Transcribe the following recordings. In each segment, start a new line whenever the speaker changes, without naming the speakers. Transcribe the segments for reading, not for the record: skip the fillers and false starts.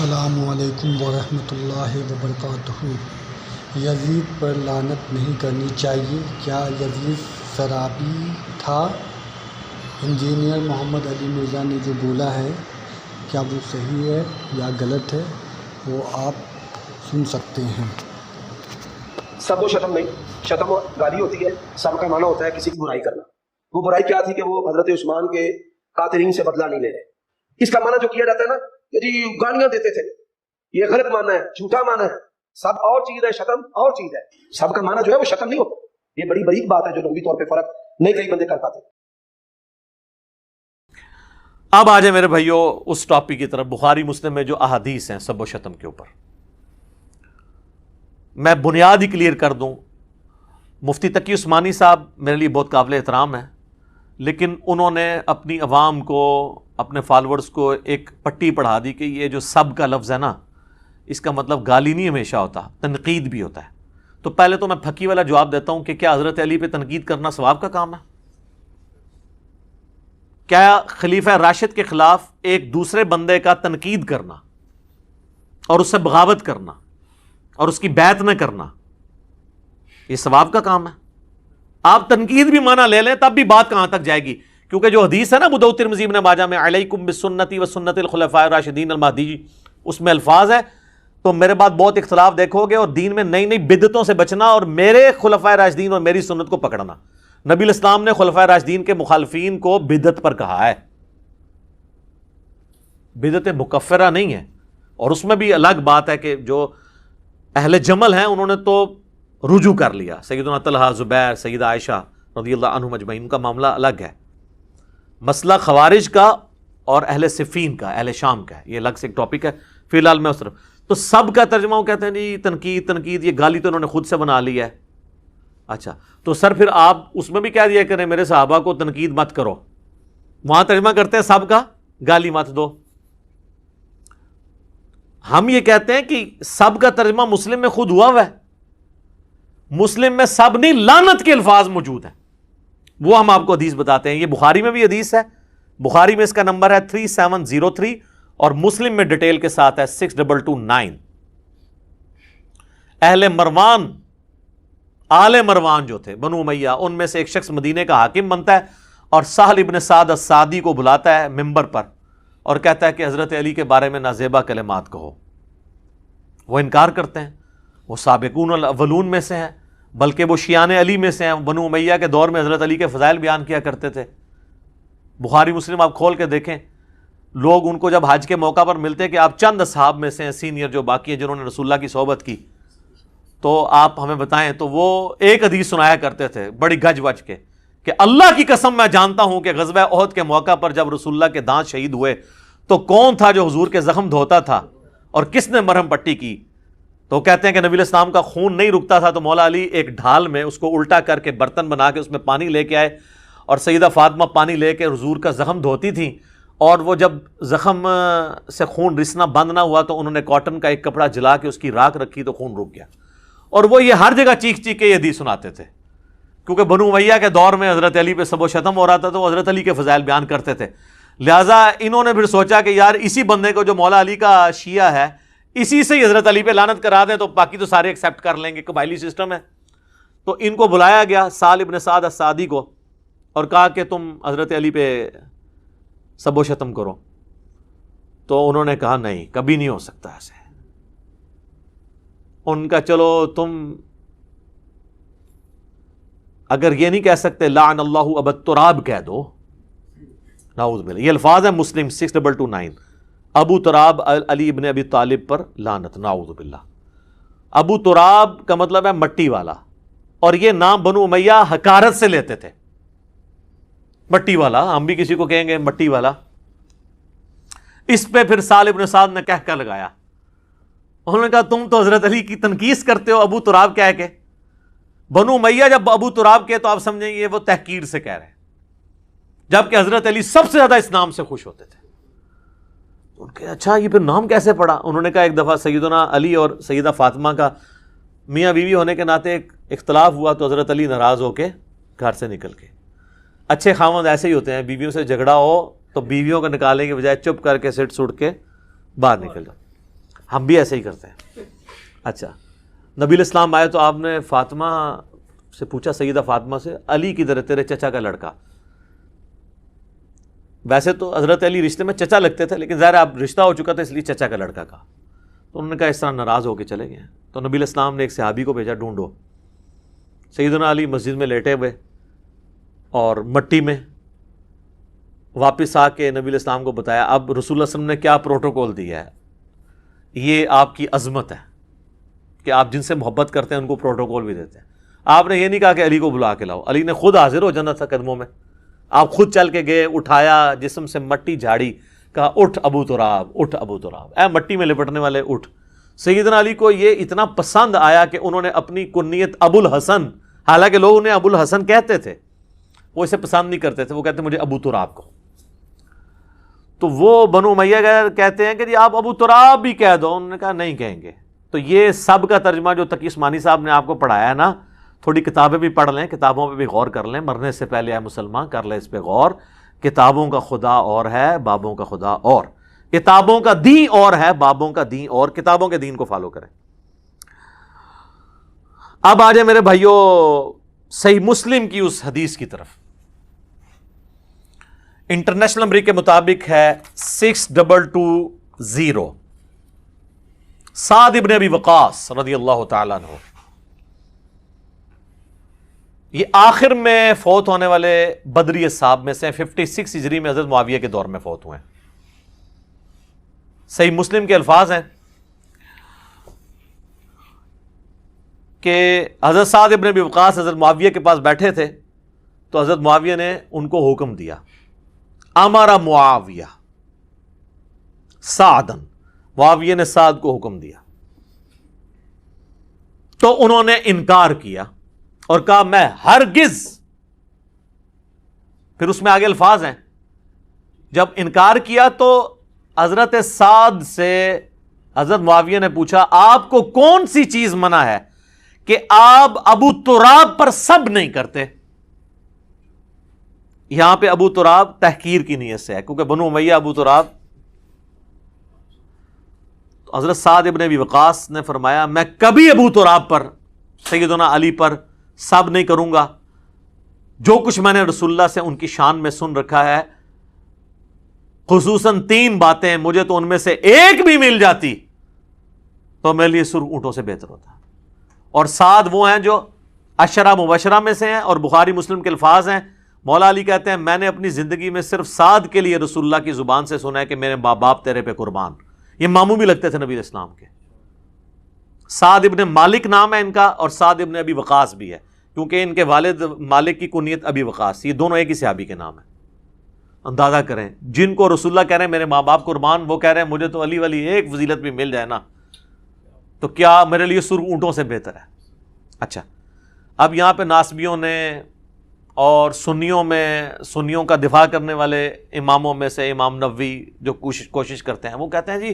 السلام علیکم ورحمۃ اللہ وبرکاتہ۔ یزید پر لعنت نہیں کرنی چاہیے، کیا یزید شرابی تھا؟ انجینئر محمد علی مرزا نے جو بولا ہے کیا وہ صحیح ہے یا غلط ہے، وہ آپ سن سکتے ہیں۔
سب و شتم نہیں، شتم گالی ہوتی ہے، سب کا معنی ہوتا ہے کسی کی برائی کرنا۔ وہ برائی کیا تھی کہ وہ حضرت عثمان کے قاتلین سے بدلہ نہیں لے رہے۔ اس کا معنی جو کیا جاتا ہے نا کہ جی گالیاں دیتے تھے، یہ غلط معنی ہے، جھوٹا معنی ہے۔ سب اور چیز ہے، شتم اور چیز ہے۔ سب کا معنی جو ہے وہ شتم نہیں ہوتا۔ یہ بڑی بریک بات ہے جو لغوی طور پہ فرق نہیں کئی بندے کر پاتے۔
اب آ جائے میرے بھائیو اس ٹاپک کی طرف، بخاری مسلم میں جو احادیث ہیں سب و شتم کے اوپر۔ میں بنیاد ہی کلیئر کر دوں، مفتی تقی عثمانی صاحب میرے لیے بہت قابل احترام ہیں، لیکن انہوں نے اپنی عوام کو، اپنے فالورز کو ایک پٹی پڑھا دی کہ یہ جو سب کا لفظ ہے نا، اس کا مطلب گالی نہیں ہمیشہ ہوتا، تنقید بھی ہوتا ہے۔ تو پہلے تو میں پھکی والا جواب دیتا ہوں کہ کیا حضرت علی پہ تنقید کرنا ثواب کا کام ہے؟ کیا خلیفہ راشد کے خلاف ایک دوسرے بندے کا تنقید کرنا اور اس سے بغاوت کرنا اور اس کی بیعت نہ کرنا یہ ثواب کا کام ہے؟ آپ تنقید بھی مانا لے لیں تب بھی بات کہاں تک جائے گی، کیونکہ جو حدیث ہے نا ابو داؤد ترمذی ابن ماجہ میں علیکم بسنتی و سنت الخلفاء الراشدین المہدیین، اس میں الفاظ ہے تو میرے بعد بہت اختلاف دیکھو گے اور دین میں نئی نئی بدعتوں سے بچنا اور میرے خلفاء راشدین اور میری سنت کو پکڑنا۔ نبی الاسلام نے خلفاء راشدین کے مخالفین کو بدعت پر کہا ہے، بدعت مکفرہ نہیں ہے۔ اور اس میں بھی الگ بات ہے کہ جو اہل جمل ہیں انہوں نے تو رجوع کر لیا، سیدنا طلحہ، زبیر، سیدہ عائشہ رضی اللہ عنہم اجمعین، کا معاملہ الگ ہے۔ مسئلہ خوارج کا اور اہل صفین کا، اہل شام کا ہے، یہ الگ سے ایک ٹاپک ہے، فی الحال میں اس طرف۔ تو سب کا ترجمہ وہ کہتے ہیں جی تنقید، یہ گالی تو انہوں نے خود سے بنا لی ہے۔ اچھا تو سر پھر آپ اس میں بھی کہہ دیا کریں میرے صحابہ کو تنقید مت کرو، وہاں ترجمہ کرتے ہیں سب کا گالی مت دو۔ ہم یہ کہتے ہیں کہ سب کا ترجمہ مسلم میں خود ہوا ہے، مسلم میں سب نہیں لعنت کے الفاظ موجود ہیں، وہ ہم آپ کو حدیث بتاتے ہیں۔ یہ بخاری میں بھی حدیث ہے، بخاری میں اس کا نمبر ہے 3703 اور مسلم میں ڈیٹیل کے ساتھ ہے 6229۔ اہل مروان، آل مروان جو تھے بنو امیہ، ان میں سے ایک شخص مدینے کا حاکم بنتا ہے اور سہل ابن سعد الساعدی کو بلاتا ہے ممبر پر اور کہتا ہے کہ حضرت علی کے بارے میں نازیبا کلمات کہو۔ وہ انکار کرتے ہیں، وہ سابقون الاولون میں سے ہیں، بلکہ وہ شیعان علی میں سے ہیں، بنو امیہ کے دور میں حضرت علی کے فضائل بیان کیا کرتے تھے۔ بخاری مسلم آپ کھول کے دیکھیں، لوگ ان کو جب حج کے موقع پر ملتے کہ آپ چند اصحاب میں سے ہیں سینئر جو باقی ہیں جنہوں نے رسول اللہ کی صحبت کی، تو آپ ہمیں بتائیں، تو وہ ایک حدیث سنایا کرتے تھے بڑی گج وج کے کہ اللہ کی قسم میں جانتا ہوں کہ غزوہ احد کے موقع پر جب رسول اللہ کے دانت شہید ہوئے تو کون تھا جو حضور کے زخم دھوتا تھا اور کس نے مرہم پٹی کی؟ تو کہتے ہیں کہ نبی الاسلام کا خون نہیں رکتا تھا تو مولا علی ایک ڈھال میں اس کو الٹا کر کے برتن بنا کے اس میں پانی لے کے آئے اور سیدہ فاطمہ پانی لے کے حضور کا زخم دھوتی تھیں، اور وہ جب زخم سے خون رسنا بند نہ ہوا تو انہوں نے کاٹن کا ایک کپڑا جلا کے اس کی راکھ رکھی تو خون رک گیا۔ اور وہ یہ ہر جگہ چیخ چیخ کے یہ حدیث سناتے تھے، کیونکہ بنو امیہ کے دور میں حضرت علی پہ سب و شتم ہو رہا تھا تو وہ حضرت علی کے فضائل بیان کرتے تھے۔ لہٰذا انہوں نے پھر سوچا کہ یار اسی بندے کو جو مولا علی کا شیعہ ہے اسی سے ہی حضرت علی پہ لعنت کرا دیں تو باقی تو سارے ایکسیپٹ کر لیں گے، قبائلی سسٹم ہے۔ تو ان کو بلایا گیا سہل ابن سعد الساعدی کو اور کہا کہ تم حضرت علی پہ سب و شتم کرو، تو انہوں نے کہا نہیں، کبھی نہیں ہو سکتا ایسے۔ ان کا چلو تم اگر یہ نہیں کہہ سکتے لعن اللہ ابا تراب کہہ دو، نعوذ باللہ۔ یہ الفاظ ہیں مسلم 6229، ابو تراب علی ابن ابی طالب پر لعنت، نعوذ باللہ۔ ابو تراب کا مطلب ہے مٹی والا، اور یہ نام بنو امیہ حقارت سے لیتے تھے، مٹی والا، ہم بھی کسی کو کہیں گے مٹی والا۔ اس پہ پھر سہل ابن سعد نے کہہ لگایا، انہوں نے کہا تم تو حضرت علی کی تنقید کرتے ہو ابو تراب کہہ کے۔ بنو امیہ جب ابو تراب کے تو آپ سمجھیں یہ وہ تحقیر سے کہہ رہے ہیں، جبکہ حضرت علی سب سے زیادہ اس نام سے خوش ہوتے تھے۔ ان کے اچھا یہ پھر نام کیسے پڑا؟ انہوں نے کہا ایک دفعہ سیدنا علی اور سیدہ فاطمہ کا میاں بیوی ہونے کے ناطے ایک اختلاف ہوا تو حضرت علی ناراض ہو کے گھر سے نکل کے، اچھے خاوند ایسے ہی ہوتے ہیں، بیویوں سے جھگڑا ہو تو بیویوں کو نکالنے کے بجائے چپ کر کے سٹ سٹ کے باہر نکل جاؤ۔ ہم بھی ایسے ہی کرتے ہیں. اچھا, نبی علیہ السلام آئے تو آپ نے فاطمہ سے پوچھا, سیدہ فاطمہ سے, علی کدھر ہے تیرے چچا کا لڑکا؟ ویسے تو حضرت علی رشتے میں چچا لگتے تھے, لیکن ظاہر اب رشتہ ہو چکا تھا اس لیے چچا کا لڑکا کہا. تو انہوں نے کہا اس طرح ناراض ہو کے چلے گئے. تو نبی علیہ السلام نے ایک صحابی کو بھیجا, ڈھونڈو. سیدنا علی مسجد میں لیٹے ہوئے اور مٹی میں, واپس آ کے نبی علیہ السلام کو بتایا اب رسول اللہ صلی اللہ علیہ وسلم نے کیا پروٹوکول دیا ہے, یہ آپ کی عظمت ہے کہ آپ جن سے محبت کرتے ہیں ان کو پروٹوکول بھی دیتے ہیں. آپ نے یہ نہیں کہا کہ علی کو بلا کے لاؤ, علی نے خود حاضر ہو جانا تھا قدموں میں. آپ خود چل کے گئے, اٹھایا, جسم سے مٹی جھاڑی, کہا اٹھ ابو تراب, اٹھ ابو تراب, اے مٹی میں لپٹنے والے اٹھ. سیدنا علی کو یہ اتنا پسند آیا کہ انہوں نے اپنی کنیت ابو الحسن, حالانکہ لوگ انہیں ابو الحسن کہتے تھے, وہ اسے پسند نہیں کرتے تھے, وہ کہتے مجھے ابو تراب کو. تو وہ بنو امیہ کہتے ہیں کہ جی آپ ابو تراب بھی کہہ دو. انہوں نے کہا نہیں کہیں گے. تو یہ سب کا ترجمہ جو تقی عثمانی صاحب نے آپ کو پڑھایا ہے نا, تھوڑی کتابیں بھی پڑھ لیں, کتابوں پہ بھی غور کر لیں, مرنے سے پہلے اے مسلمان کر لیں اس پہ غور. کتابوں کا خدا اور ہے, بابوں کا خدا اور. کتابوں کا دین اور ہے, بابوں کا دین اور. کتابوں کے دین کو فالو کریں. اب آ جائیں میرے بھائیوں صحیح مسلم کی اس حدیث کی طرف. انٹرنیشنل نمبر کے مطابق ہے 6220. سعد ابن ابی وقاص رضی اللہ تعالیٰ عنہ, یہ آخر میں فوت ہونے والے بدری اصحاب میں سے 56 ہجری میں حضرت معاویہ کے دور میں فوت ہوئے ہیں. صحیح مسلم کے الفاظ ہیں کہ حضرت سعد ابن ابی وقاص حضرت معاویہ کے پاس بیٹھے تھے, تو حضرت معاویہ نے ان کو حکم دیا, امر معاویہ سعدن, معاویہ نے سعد کو حکم دیا. تو انہوں نے انکار کیا اور کہا میں ہرگز, پھر اس میں آگے الفاظ ہیں, جب انکار کیا تو حضرت سعد سے حضرت معاویہ نے پوچھا آپ کو کون سی چیز منع ہے کہ آپ ابو تراب پر سب نہیں کرتے. یہاں پہ ابو تراب تحقیر کی نیت سے ہے, کیونکہ بنو امیہ ابو تراب. تو حضرت سعد ابن ابی وقاص نے فرمایا میں کبھی ابو تراب پر, سیدنا علی پر سب نہیں کروں گا. جو کچھ میں نے رسول اللہ سے ان کی شان میں سن رکھا ہے, خصوصاً 3 باتیں, مجھے تو ان میں سے ایک بھی مل جاتی تو میرے لیے سرخ اونٹوں سے بہتر ہوتا. اور سعد وہ ہیں جو عشرہ مبشرہ میں سے ہیں, اور بخاری مسلم کے الفاظ ہیں. مولا علی کہتے ہیں میں نے اپنی زندگی میں صرف سعد کے لیے رسول اللہ کی زبان سے سنا ہے کہ میرے ماں باپ تیرے پہ قربان. یہ ماموں بھی لگتے تھے نبی علیہ السلام کے. سعد ابن مالک نام ہے ان کا, اور سعد ابن ابی وقاص بھی ہے, کیونکہ ان کے والد مالک کی کنیت ابی وقاص. یہ دونوں ایک ہی صحابی کے نام ہیں. اندازہ کریں, جن کو رسول اللہ کہہ رہے ہیں میرے ماں باپ قربان, وہ کہہ رہے ہیں مجھے تو علی والی ایک فضیلت بھی مل جائے نا تو کیا میرے لیے سرخ اونٹوں سے بہتر ہے. اچھا, اب یہاں پہ ناسبیوں نے اور سنیوں کا دفاع کرنے والے اماموں میں سے امام نووی جو کوشش کرتے ہیں, وہ کہتے ہیں جی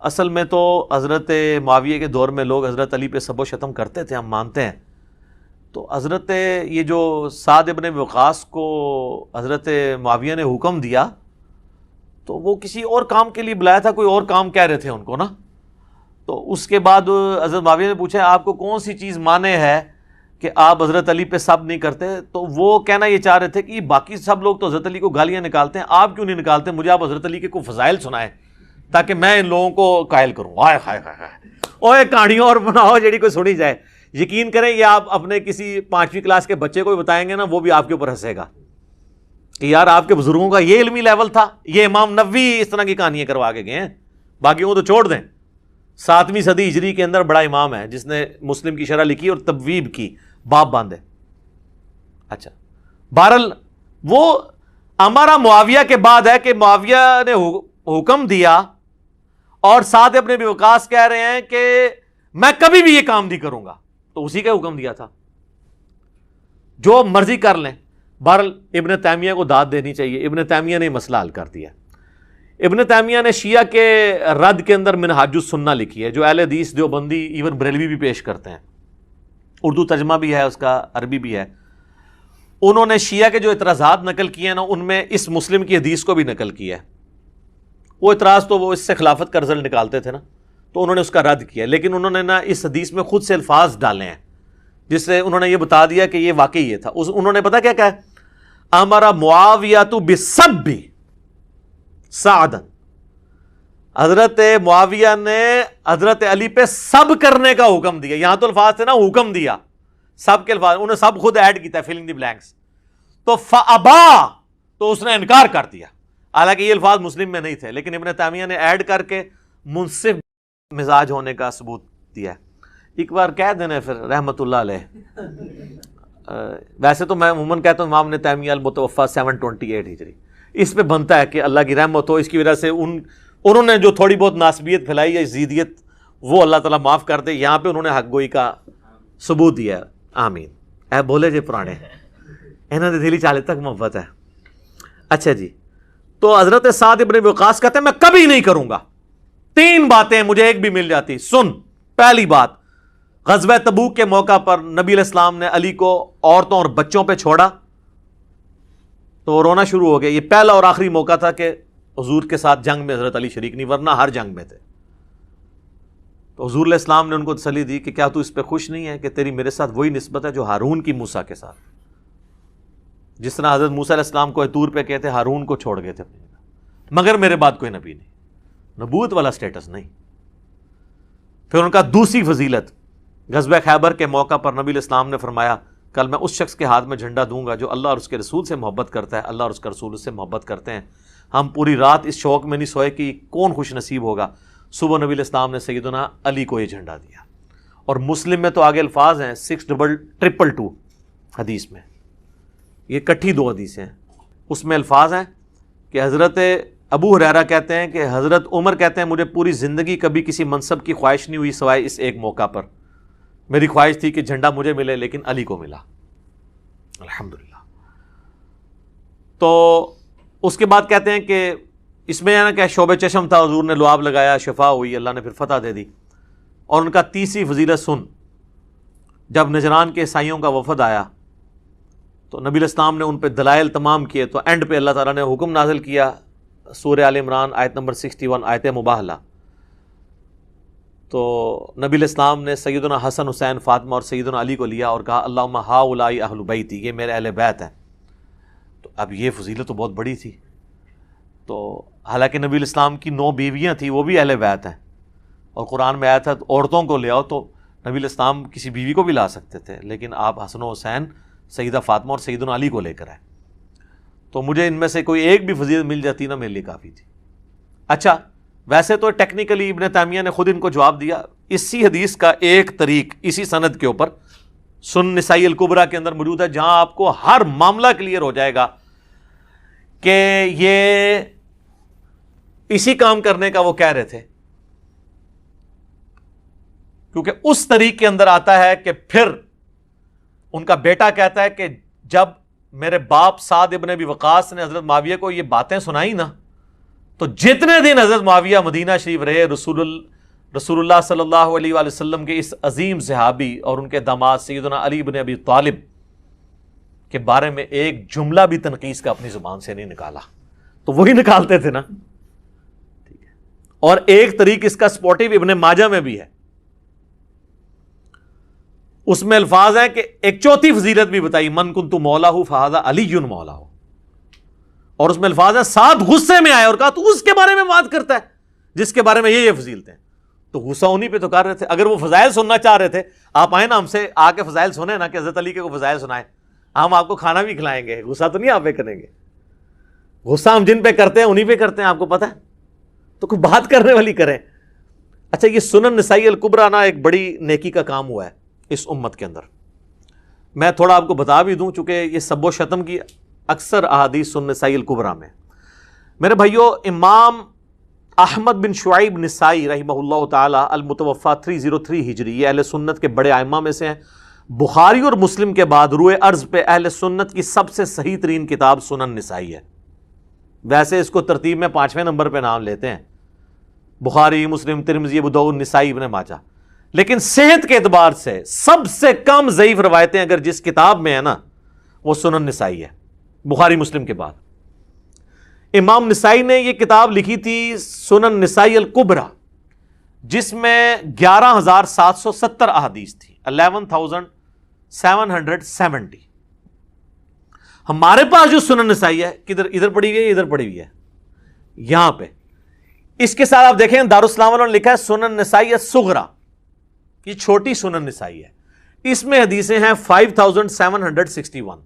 اصل میں تو حضرت معاویہ کے دور میں لوگ حضرت علی پہ سب و شتم کرتے تھے, ہم مانتے ہیں. تو حضرت یہ جو سعد ابن وقاص کو حضرت معاویہ نے حکم دیا تو وہ کسی اور کام کے لیے بلایا تھا, کوئی اور کام کہہ رہے تھے ان کو نا. تو اس کے بعد حضرت معاویہ نے پوچھا آپ کو کون سی چیز مانے ہے کہ آپ حضرت علی پہ سب نہیں کرتے. تو وہ کہنا یہ چاہ رہے تھے کہ باقی سب لوگ تو حضرت علی کو گالیاں نکالتے ہیں, آپ کیوں نہیں نکالتے, مجھے آپ حضرت علی کے کوئی فضائل سنائیں تاکہ میں ان لوگوں کو قائل کروں. ہائے ہائے ہائے, اوے کہانیوں اور بناؤ جیڑی کوئی سنی جائے. یقین کریں یہ آپ اپنے کسی 5ویں کلاس کے بچے کو بھی بتائیں گے نا, وہ بھی آپ کے اوپر ہنسے گا کہ یار آپ کے بزرگوں کا یہ علمی لیول تھا, یہ امام نووی اس طرح کی کہانیاں کروا کے گئے ہیں, باقیوں کو تو چھوڑ دیں. 7ویں صدی ہجری کے اندر بڑا امام ہے جس نے مسلم کی شرح لکھی اور تبویب کی, باب باندھے. اچھا, بہرحال وہ امارا معاویہ کے بعد ہے کہ معاویہ نے حکم دیا اور سعد ابن ابی وقاص کہہ رہے ہیں کہ میں کبھی بھی یہ کام نہیں کروں گا. تو اسی کا حکم دیا تھا, جو مرضی کر لیں. بہرحال ابن تیمیہ کو داد دینی چاہیے, ابن تیمیہ نے مسئلہ حل کر دیا. ابن تیمیہ نے شیعہ کے رد کے اندر منہاج السنہ لکھی ہے, جو اہل حدیث دیوبندی ایون بریلوی بھی پیش کرتے ہیں. اردو ترجمہ بھی ہے اس کا, عربی بھی ہے. انہوں نے شیعہ کے جو اعتراضات نقل کیے ہیں نا, ان میں اس مسلم کی حدیث کو بھی نقل کیا ہے. وہ اعتراض تو وہ اس سے خلافت کا رزلٹ نکالتے تھے نا, تو انہوں نے اس کا رد کیا، لیکن انہوں نے نا اس حدیث میں خود سے الفاظ ڈالے ہیں جس سے انہوں نے یہ بتا دیا کہ یہ واقعی یہ تھا. انہوں نے پتا کیا کہا؟ امر معاویہ بسب سعدا، حضرت معاویہ نے حضرت علی پہ سب کرنے کا حکم دیا. یہاں تو الفاظ تھے نا حکم دیا، سب کے الفاظ انہوں نے سب خود ایڈ کیتا ہے، فلنگ دی بلینکس. تو فابا، تو اس نے انکار کر دیا. حالانکہ یہ الفاظ مسلم میں نہیں تھے، لیکن ابن تیمیہ نے ایڈ کر کے منصف مزاج ہونے کا ثبوت دیا ہے. ایک بار کہہ دینا پھر رحمت اللہ علیہ. ویسے تو میں عموماً کہتا ہوں امام ابن تیمیہ المتوفیٰ 728 ہجری، اس پہ بنتا ہے کہ اللہ کی رحمت ہو. اس کی وجہ سے انہوں نے جو تھوڑی بہت ناسبیت پھیلائی یا زیدیت، وہ اللہ تعالیٰ معاف کر دے. یہاں پہ انہوں نے حق گوئی کا ثبوت دیا. آمین. اے بولے جے پرانے انہوں نے دلی چالے تک محبت ہے. اچھا جی، تو حضرت سعد ابن وقاص کہتے ہیں میں کبھی نہیں کروں گا. 3 باتیں مجھے ایک بھی مل جاتی. سن، پہلی بات، غزوہ تبوک کے موقع پر نبی علیہ السلام نے علی کو عورتوں اور بچوں پہ چھوڑا تو رونا شروع ہو گیا. یہ پہلا اور آخری موقع تھا کہ حضور کے ساتھ جنگ میں حضرت علی شریک نہیں، ورنہ ہر جنگ میں تھے. تو حضور علیہ السلام نے ان کو تسلی دی کہ کیا تو اس پہ خوش نہیں ہے کہ تیری میرے ساتھ وہی نسبت ہے جو ہارون کی موسیٰ کے ساتھ، جس طرح حضرت موسیٰ علیہ السلام کو طور پہ کہتے ہارون کو چھوڑ گئے تھے اپنی جگہ، مگر میرے بعد کوئی نبی نہیں، نبوت والا سٹیٹس نہیں. پھر ان کا دوسری فضیلت، غزوہ خیبر کے موقع پر نبی علیہ السلام نے فرمایا کل میں اس شخص کے ہاتھ میں جھنڈا دوں گا جو اللہ اور اس کے رسول سے محبت کرتا ہے، اللہ اور اس کا رسول اس سے محبت کرتے ہیں. ہم پوری رات اس شوق میں نہیں سوئے کہ کون خوش نصیب ہوگا. صبح نبی علیہ السلام نے سیدنا علی کو یہ جھنڈا دیا. اور مسلم میں تو آگے الفاظ ہیں 6222 حدیث میں، یہ کٹھی 2 حدیثیں ہیں. اس میں الفاظ ہیں کہ حضرت ابو ہریرہ کہتے ہیں کہ حضرت عمر کہتے ہیں مجھے پوری زندگی کبھی کسی منصب کی خواہش نہیں ہوئی سوائے اس ایک موقع پر. میری خواہش تھی کہ جھنڈا مجھے ملے لیکن علی کو ملا، الحمدللہ. تو اس کے بعد کہتے ہیں کہ اس میں نا کہ شعب چشم تھا، حضور نے لعاب لگایا، شفا ہوئی، اللہ نے پھر فتح دے دی. اور ان کا تیسری فضیلت سن، جب نجران کے عیسائیوں کا وفد آیا تو نبی علیہ السلام نے ان پہ دلائل تمام کیے، تو اینڈ پہ اللہ تعالیٰ نے حکم نازل کیا، سورہ آل عمران آیت نمبر 61 آیت مباہلہ. تو نبی علیہ السلام نے سیدنا حسن، حسین، فاطمہ اور سیدنا علی کو لیا اور کہا اللہم ہؤلاء اہل بیتی، یہ میرے اہل بیت ہیں. تو اب یہ فضیلت تو بہت بڑی تھی. تو حالانکہ نبی علیہ السلام کی 9 بیویاں تھیں، وہ بھی اہل بیت ہیں، اور قرآن میں آیا تھا عورتوں کو لے آؤ، تو نبی علیہ السلام کسی بیوی کو بھی لا سکتے تھے، لیکن آپ حسن و حسین، سیدہ فاطمہ اور سیدنا علی کو لے کر آئے. تو مجھے ان میں سے کوئی ایک بھی فضیلت مل جاتی نا میرے لیے کافی تھی. اچھا، ویسے تو ٹیکنیکلی ابن تیمیہ نے خود ان کو جواب دیا. اسی حدیث کا ایک طریق اسی سند کے اوپر سنن نسائی الکبریٰ کے اندر موجود ہے، جہاں آپ کو ہر معاملہ کلیئر ہو جائے گا کہ یہ اسی کام کرنے کا وہ کہہ رہے تھے. کیونکہ اس طریق کے اندر آتا ہے کہ پھر ان کا بیٹا کہتا ہے کہ جب میرے باپ سعد ابن ابی وقاص نے حضرت معاویہ کو یہ باتیں سنائی نا، تو جتنے دن حضرت معاویہ مدینہ شریف رہے، رسول اللہ صلی اللہ علیہ وآلہ وسلم کے اس عظیم صحابی اور ان کے داماد سیدنا علی بن ابی طالب کے بارے میں ایک جملہ بھی تنقیص کا اپنی زبان سے نہیں نکالا. تو وہی نکالتے تھے نا. ٹھیک ہے. اور ایک طریق اس کا سپورٹیو ابن ماجہ میں بھی ہے، اس میں الفاظ ہیں کہ ایک چوتھی فضیلت بھی بتائی، من کنت مولا فہذا علی مولا. اور اس میں الفاظ ہیں سعد غصے میں آئے اور کہا تو اس کے بارے میں بات کرتا ہے جس کے بارے میں یہ فضیلتیں. تو غصہ انہی پہ تو کر رہے تھے. اگر وہ فضائل سننا چاہ رہے تھے، آپ آئیں نا ہم سے آ کے فضائل سنیں نا، کہ حضرت علی کے کو فضائل سنائیں، ہم آپ کو کھانا بھی کھلائیں گے. غصہ تو نہیں آپ پہ کریں گے. غصہ ہم جن پہ کرتے ہیں انہی پہ کرتے ہیں، آپ کو پتہ ہے. تو کوئی بات کرنے والی کریں. اچھا، یہ سنن نسائی الکبریٰ نا ایک بڑی نیکی کا کام ہوا ہے اس امت کے اندر. میں تھوڑا آپ کو بتا بھی دوں، چونکہ یہ سب و شتم کی اکثر احادیث سنن نسائی الکبریٰ میں. میرے بھائیو، امام احمد بن شعیب نسائی رحمہ اللہ تعالی المتوفیٰ 303 ہجری، یہ اہل سنت کے بڑے ائمہ میں سے ہیں. بخاری اور مسلم کے بعد روئے ارض پہ اہل سنت کی سب سے صحیح ترین کتاب سنن نسائی ہے. ویسے اس کو ترتیب میں 5ویں نمبر پہ نام لیتے ہیں، بخاری، مسلم، ترمذی، ابو داؤد، نسائی، ابن ماجہ. لیکن صحت کے اعتبار سے سب سے کم ضعیف روایتیں اگر جس کتاب میں ہے نا، وہ سنن نسائی ہے، بخاری مسلم کے بعد. امام نسائی نے یہ کتاب لکھی تھی سنن نسائی الکبریٰ، جس میں 11,770 احادیث تھی، 11,770۔ ہمارے پاس جو سنن نسائی ہے کدھر، ادھر پڑی ہوئی ہے، ادھر پڑی ہوئی ہے یہاں پہ۔ اس کے ساتھ آپ دیکھیں دارالاسلام والوں نے لکھا ہے سنن نسائی الصغریٰ، یہ چھوٹی سنن نسائی ہے، اس میں حدیثیں ہیں 5,761۔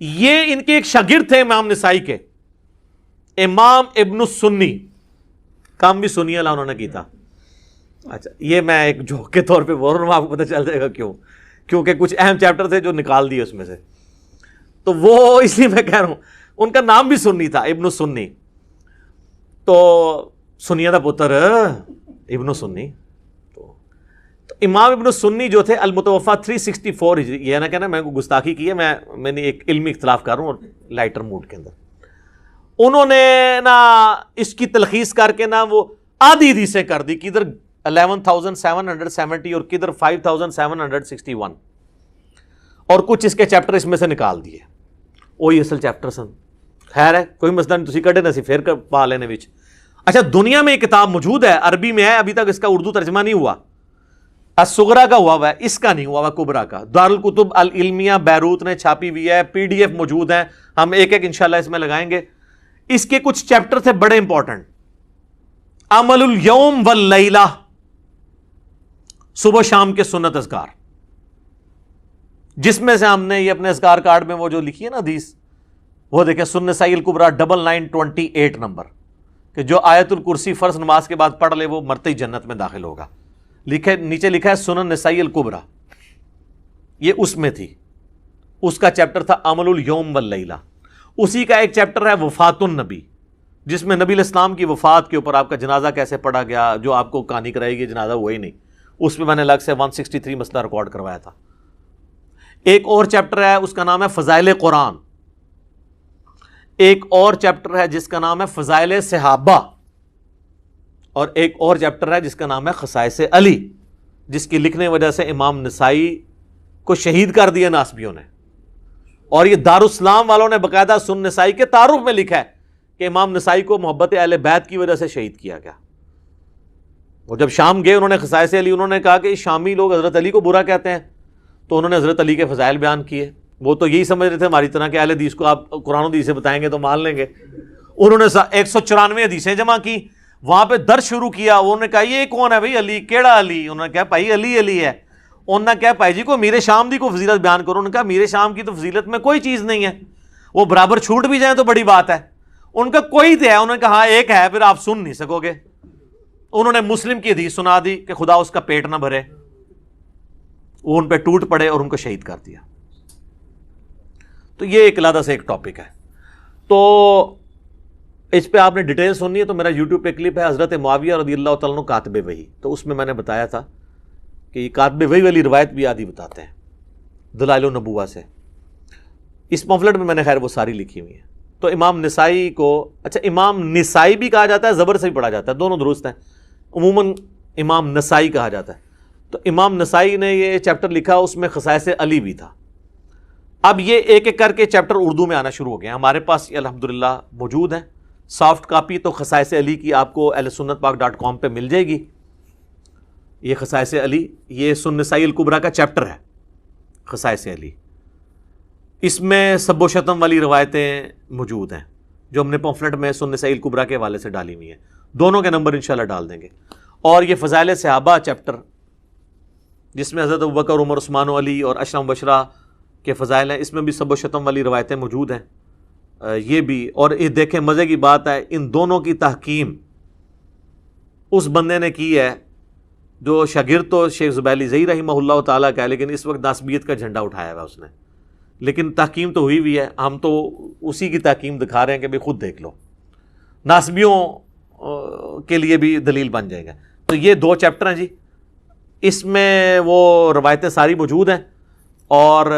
یہ ان کے ایک شاگرد تھے امام نسائی کے، امام ابن السنی، کام بھی سنی اللہ انہوں نے کی تھا۔ اچھا یہ میں ایک جوک کے طور پہ بول رہا ہوں، آپ کو پتہ چل جائے گا کیوں، کیونکہ کچھ اہم چیپٹر تھے جو نکال دیے اس میں سے، تو وہ اس لیے میں کہہ رہا ہوں ان کا نام بھی سنی تھا، ابن السنی۔ تو سنیہ دا پتر ابن السنی، تو امام ابن السنی جو تھے المتوفا 364 ہجری، یہ نہ کہنا میں کو گستاخی کی ہے، میں نے ایک علمی اختلاف کر رہا ہوں لائٹر موڈ کے اندر۔ انہوں نے نا اس کی تلخیص کر کے نا وہ آدھی حدیثیں کر دی، کدھر 11,770 اور کدھر 5,761، اور کچھ اس کے چیپٹر اس میں سے نکال دیے، وہی اصل چیپٹر سن۔ خیر ہے کوئی مسئلہ نہیں، تسی کڈے نہ سی پھر پا لینے وچ۔ اچھا دنیا میں یہ کتاب موجود ہے، عربی میں ہے، ابھی تک اس کا اردو ترجمہ نہیں ہوا، الصغریٰ کا ہوا ہے، اس کا نہیں ہوا ہوا، کبریٰ کا۔ دارالکتب العلمیہ بیروت نے چھاپی ہوئی ہے، PDF موجود ہیں، ہم ایک ایک انشاءاللہ اس میں لگائیں گے۔ اس کے کچھ چیپٹر تھے بڑے امپورٹنٹ، عمل الیوم واللیلہ، صبح شام کے سنت اذکار، جس میں سے ہم نے یہ اپنے اذکار کارڈ میں وہ جو لکھی ہے نا حدیث، وہ دیکھیں سنن نسائی الکبریٰ 9928 نمبر، کہ جو آیت الکرسی فرض نماز کے بعد پڑھ لے وہ مرتے ہی جنت میں داخل ہوگا، نیچے لکھا ہے سنن نسائی الکبریٰ، یہ اس میں تھی، اس کا چیپٹر تھا عمل الیوم واللیلہ۔ اسی کا ایک چیپٹر ہے وفات النبی، جس میں نبی علیہ السلام کی وفات کے اوپر آپ کا جنازہ کیسے پڑھا گیا، جو آپ کو کہانی کرائے گی جنازہ وہی نہیں، اس میں میں نے الگ سے 163 مسئلہ ریکارڈ کروایا تھا۔ ایک اور چیپٹر ہے اس کا نام ہے فضائل قرآن، ایک اور چیپٹر ہے جس کا نام ہے فضائل صحابہ، اور ایک اور چیپٹر ہے جس کا نام ہے خصائص علی، جس کی لکھنے وجہ سے امام نسائی کو شہید کر دیا ناسبیوں نے، اور یہ دارالاسلام والوں نے باقاعدہ سنن نسائی کے تعارف میں لکھا ہے کہ امام نسائی کو محبت اہل بیت کی وجہ سے شہید کیا گیا۔ وہ جب شام گئے انہوں نے خصائص علی، انہوں نے کہا کہ شامی لوگ حضرت علی کو برا کہتے ہیں، تو انہوں نے حضرت علی کے فضائل بیان کیے۔ وہ تو یہی سمجھ رہے تھے ہماری طرح کہ اہل حدیث کو آپ قرآن و حدیث سے بتائیں گے تو مان لیں گے۔ انہوں نے 194 حدیثیں جمع کی، وہاں پہ درس شروع کیا، انہوں نے کہا یہ کون ہے بھائی علی، کیڑا علی؟ انہوں نے کہا بھائی علی علی ہے۔ انہوں نے کہا بھائی جی کو میرے شام دی کو فضیلت بیان کرو، انہوں نے کہا میرے شام کی تو فضیلت میں کوئی چیز نہیں ہے، وہ برابر چھوٹ بھی جائیں تو بڑی بات ہے۔ ان کا کوئی تو ہے، انہوں نے کہا ہاں ایک ہے، پھر آپ سن نہیں سکو گے۔ انہوں نے مسلم کی حدیث سنا دی کہ خدا اس کا پیٹ نہ بھرے، وہ ان پہ ٹوٹ پڑے اور ان کو شہید کر دیا۔ تو یہ ایک علیحدہ سے ایک ٹاپک ہے، تو اس پہ آپ نے ڈیٹیل سننی ہے تو میرا یوٹیوب پہ کلپ ہے حضرت معاویہ رضی اللہ تعالیٰ عنہ کاتب وحی، تو اس میں نے بتایا تھا کہ یہ کاتب وحی والی روایت بھی آدھی بتاتے ہیں دلائل النبوہ سے۔ اس پمفلٹ میں نے خیر وہ ساری لکھی ہوئی ہیں۔ تو امام نسائی کو، اچھا امام نسائی بھی کہا جاتا ہے، زبر سے بھی پڑھا جاتا ہے، دونوں درست ہیں، عموماً امام نسائی کہا جاتا ہے۔ تو امام نسائی نے یہ چیپٹر لکھا، اس میں خصائص علی بھی تھا۔ اب یہ ایک ایک کر کے چیپٹر اردو میں آنا شروع ہو گئے ہیں، ہمارے پاس یہ الحمدللہ موجود ہیں سافٹ کاپی، تو خصائص علی کی آپ کو ahlsunnatpak.com پہ مل جائے گی۔ یہ خصائص علی، یہ سنن نسائی الکبریٰ کا چیپٹر ہے خصائص علی، اس میں سب و شتم والی روایتیں موجود ہیں جو ہم نے پمفلٹ میں سنن نسائی الکبریٰ کے حوالے سے ڈالی ہوئی ہیں، دونوں کے نمبر انشاءاللہ ڈال دیں گے۔ اور یہ فضائل صحابہ چیپٹر، جس میں حضرت ابوبکر، عمر، عثمان و علی اور اشرا مبشرہ کے فضائل ہیں، اس میں بھی سب و شتم والی روایتیں موجود ہیں۔ یہ بھی، اور یہ دیکھیں مزے کی بات ہے، ان دونوں کی تحکیم اس بندے نے کی ہے جو شاگرد تو شیخ زبیلی زئی رحمہ اللہ تعالیٰ کا ہے، لیکن اس وقت ناسبیت کا جھنڈا اٹھایا ہوا اس نے، لیکن تحکیم تو ہوئی ہوئی ہے، ہم تو اسی کی تحکیم دکھا رہے ہیں کہ بھئی خود دیکھ لو، ناسبیوں کے لیے بھی دلیل بن جائے گا۔ تو یہ 2 چیپٹر ہیں جی، اس میں وہ روایتیں ساری موجود ہیں، اور